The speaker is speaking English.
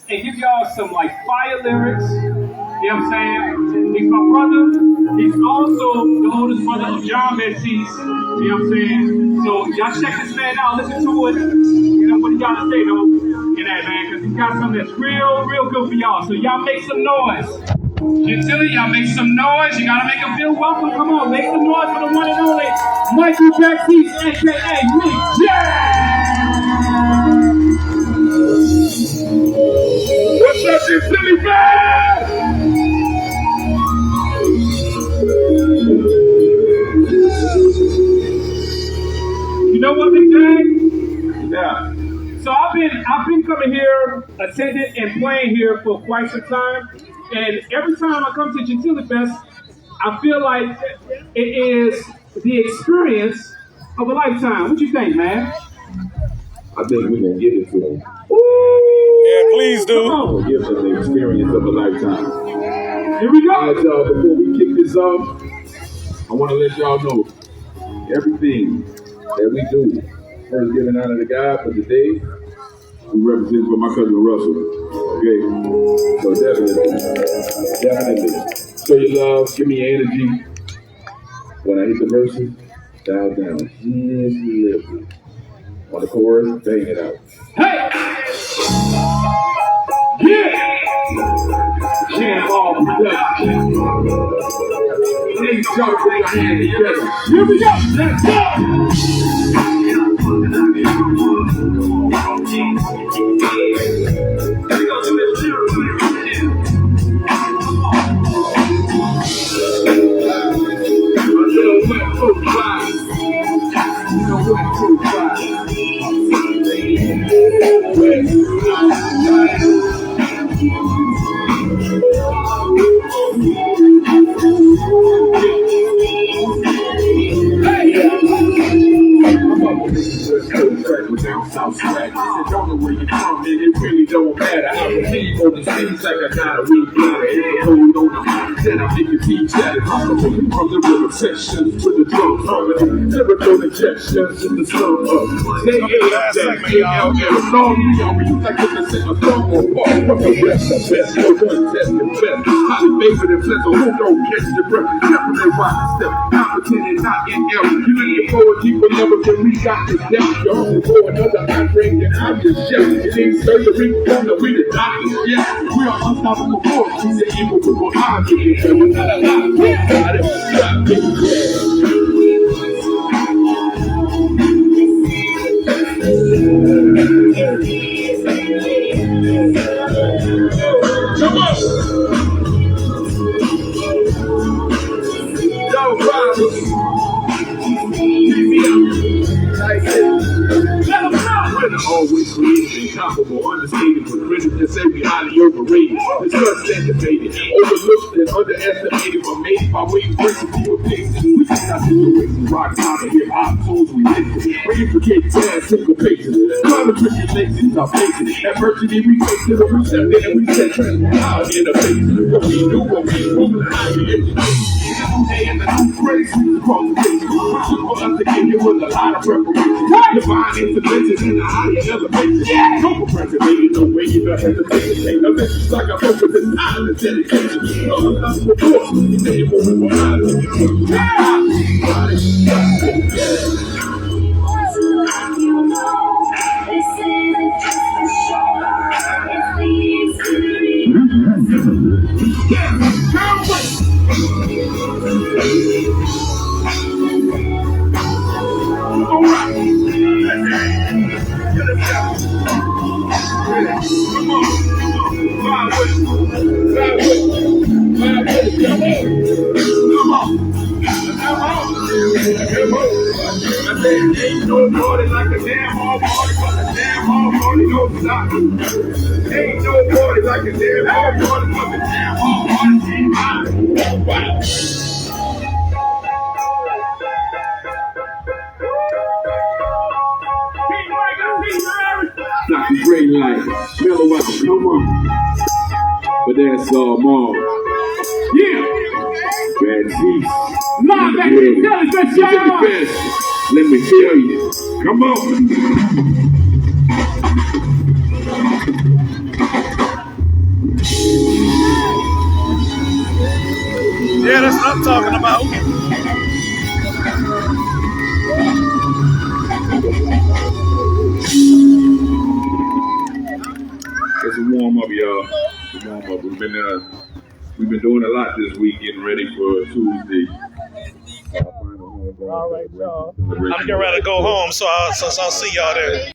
and give y'all some like fire lyrics. You know what I'm saying? He's my brother. He's also the oldest brother of John Baptiste. You know what I'm saying? So y'all check this man out, listen to it. You know, what do y'all say though in that man? Because he's got something that's real, real good for y'all. So y'all make some noise. Gentilly, y'all make some noise. You gotta make them feel welcome. Come on, make some noise for the one and only Mikey Baptiste, aka Nick What's up, Gentilly man? You know what, Big Jay? Yeah. So I've been coming here, attending and playing here for quite some time, and every time I come to Gentilly Fest, I feel like it is the experience of a lifetime. What you think, man? I think we're gonna give it to them. Yeah, please do. We'll give them the experience of a lifetime. Here we go. All right, y'all. Before we kick this off, I want to let y'all know everything that we do. First, giving honor to God for today. We represent for my cousin Russell. Okay, so definitely, show your love, give me your energy. When I hit the verses, dial down just a little bit. On the chorus, bang it out. Hey! Yeah! Jam all production. Hey, y'all put your hands together. Here we go! Let's go! South swag. I don't know where you're from, and it really don't matter. I believe on the streets like I got a weed bladder. It's a hold on the mind, then I make it teach that it's possible. From the river sections to the drum harmony, lyrical injections in the slum up. They ain't that man, normally I read like it's a song or part from the rest of best. No one test the best. Highly favored and pleasant, who don't catch the breath. Temperament rock step, competent and not in error. You need your poetry for never can we got this down. You're only for another I drink and I'm just shouting. It ain't surgery, from the we the doctors, yeah. We are unstoppable force. We say evil before I get it. So we're not alive. We got it. Drop it, come on. No problem. Keep me up. Like this. Let them know. We're always created, incomparable, understated, but critics that say we highly overrated, discussed and debated, overlooked and underestimated, but made by way of breaking people things. We take our situations, rock, pop, and hip hop tools we listen. We intricate jazz, simple pages, common tribulations, our faces. Adversity we face to the reception, and we set trends out in the face. What we do, what we move, and how we educate. Every day in the new phrase, across the page. For us to get here with a lot of preparation. Divine intervention in the higher elevation. No progression, baby, no way you don't hesitate. Ain't nothing like a focus and time and dedication. No, that's before. You say you're moving behind me. All right. Come on, ride with it, ride with it, ride with it, come on, come on. I said, ain't no party like a damn hard party, but a damn hard party don't stop. Ain't no party like a damn hard party, but a damn hard party ain't mine. Wow. Like a great light, mellow out, come on. But that's all more. Yeah! Baptiste. Live back to the best, y'all. The best. Let me tell you. Come on. been doing a lot this week, getting ready for Tuesday. All right, y'all. I'm getting ready to go home, so I'll see y'all there.